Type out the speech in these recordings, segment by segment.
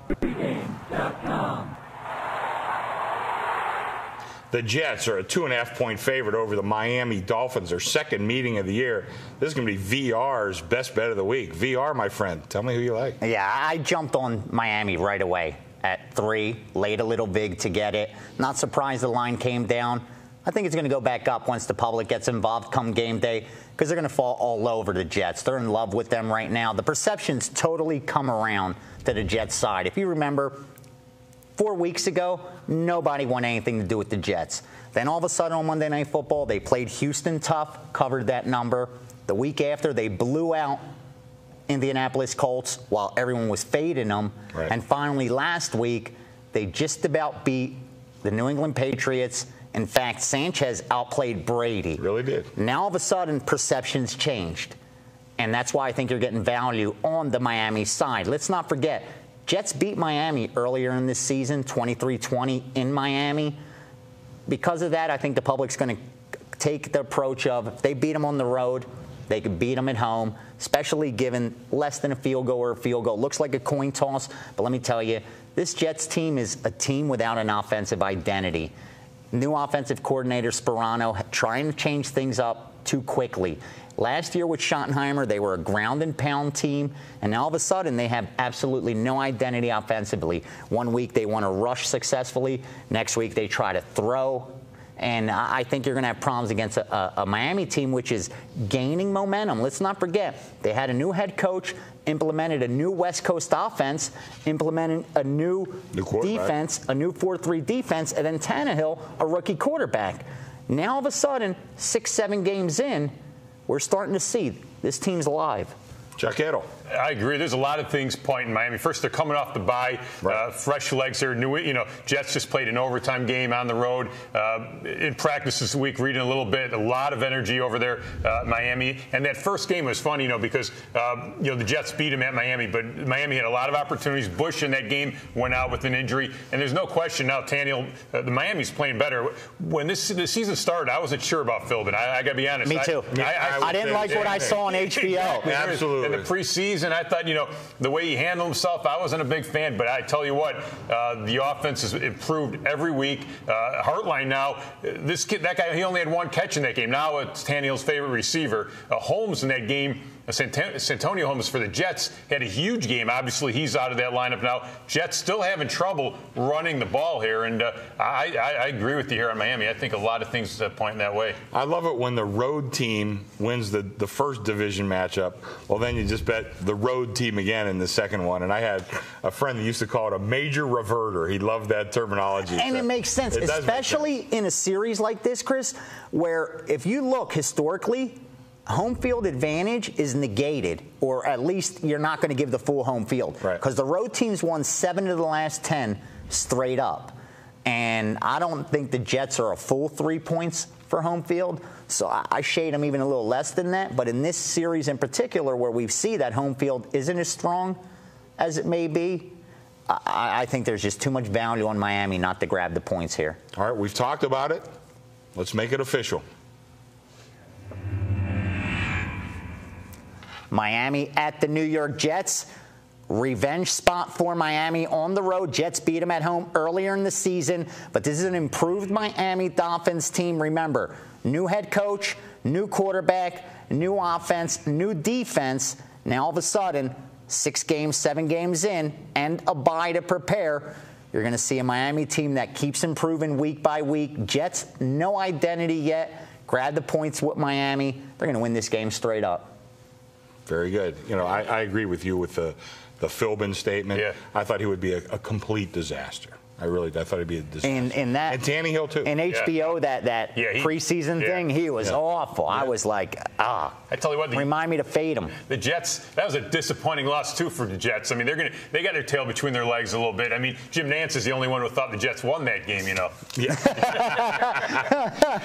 Pregame.com. The Jets are a 2.5-point favorite over the Miami Dolphins, their second meeting of the year. This is going to be VR's best bet of the week. VR, my friend, tell me who you like. Yeah, I jumped on Miami right away at 3, laid a little big to get it. Not surprised the line came down. I think it's going to go back up once the public gets involved come game day because they're going to fall all over the Jets. They're in love with them right now. The perception's totally come around to the Jets side. If you remember, 4 weeks ago, nobody wanted anything to do with the Jets. Then all of a sudden on Monday Night Football, they played Houston tough, covered that number. The week after, they blew out Indianapolis Colts while everyone was fading them. Right. And finally, last week, they just about beat the New England Patriots. In fact, Sanchez outplayed Brady. Really did. Now, all of a sudden, perceptions changed. And that's why I think you're getting value on the Miami side. Let's not forget, Jets beat Miami earlier in this season, 23-20 in Miami. Because of that, I think the public's going to take the approach of if they beat them on the road, they could beat them at home, especially given less than a field goal or a field goal. Looks like a coin toss, but let me tell you, this Jets team is a team without an offensive identity. New offensive coordinator Sperano trying to change things up too quickly. Last year with Schottenheimer, they were a ground and pound team, and now all of a sudden they have absolutely no identity offensively. 1 week they want to rush successfully. Next week they try to throw. And I think you're going to have problems against a Miami team which is gaining momentum. Let's not forget, they had a new head coach, implemented a new West Coast offense, implemented a new defense, a new 4-3 defense, and then Tannehill, a rookie quarterback. Now all of a sudden, 6-7 games in, we're starting to see this team's alive. Chuck Edel. I agree. There's a lot of things pointing Miami. First, they're coming off the bye, fresh legs here. Jets just played an overtime game on the road. In practice this week, reading a little bit, a lot of energy over there, Miami. And that first game was fun, because the Jets beat them at Miami, but Miami had a lot of opportunities. Bush in that game went out with an injury, and there's no question now Tannehill, the Miami's playing better. When the season started, I wasn't sure about Philbin. I got to be honest. Me too. I didn't like what I saw on HBO. Exactly. Absolutely. In the preseason, I thought, the way he handled himself, I wasn't a big fan. But I tell you what, the offense has improved every week. Hartline now, that guy, he only had 1 catch in that game. Now it's Tannehill's favorite receiver. Holmes in that game, Santonio Holmes for the Jets had a huge game. Obviously, he's out of that lineup now. Jets still having trouble running the ball here, and I agree with you here on Miami. I think a lot of things point that way. I love it when the road team wins the first division matchup. Well, then you just bet the road team again in the second one. And I had a friend that used to call it a major reverter. He loved that terminology. And it makes sense, especially in a series like this, Chris, where if you look historically, home field advantage is negated, or at least you're not going to give the full home field. Because the road teams won 7 of the last 10 straight up. And I don't think the Jets are a full 3 points for home field. So I shade them even a little less than that. But in this series in particular, where we see that home field isn't as strong as it may be, I think there's just too much value on Miami not to grab the points here. All right, we've talked about it. Let's make it official. Miami at the New York Jets. Revenge spot for Miami on the road. Jets beat them at home earlier in the season, but this is an improved Miami Dolphins team. Remember, new head coach, new quarterback, new offense, new defense. Now all of a sudden, 6 games, 7 games in, and a bye to prepare. You're going to see a Miami team that keeps improving week by week. Jets, no identity yet. Grab the points with Miami. They're going to win this game straight up. Very good. I agree with you with the Philbin statement. Yeah. I thought he would be a complete disaster. I thought he'd be a disaster. And Tannehill too. In HBO, that preseason thing, he was awful. I was like, I tell you what, remind me to fade him. The Jets, that was a disappointing loss too for the Jets. I mean, they got their tail between their legs a little bit. I mean, Jim Nantz is the only one who thought the Jets won that game. Yeah.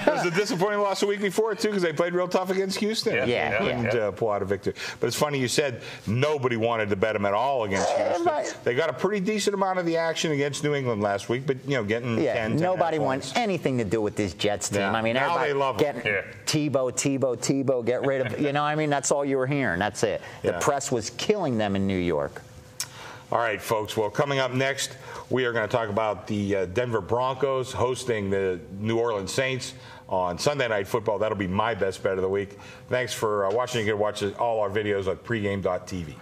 It was a disappointing loss a week before too because they played real tough against Houston. And pull out a victory. But it's funny you said nobody wanted to bet them at all against Houston. They got a pretty decent amount of the action against New England last week, but getting 10 nobody wants anything to do with this Jets team. I mean, now they love getting Tebow, get rid of. That's all you were hearing. That's it. The press was killing them in New York. All right, folks. Well, coming up next, we are going to talk about the Denver Broncos hosting the New Orleans Saints on Sunday Night Football. That'll be my best bet of the week. Thanks for watching. You can watch all our videos at pregame.tv.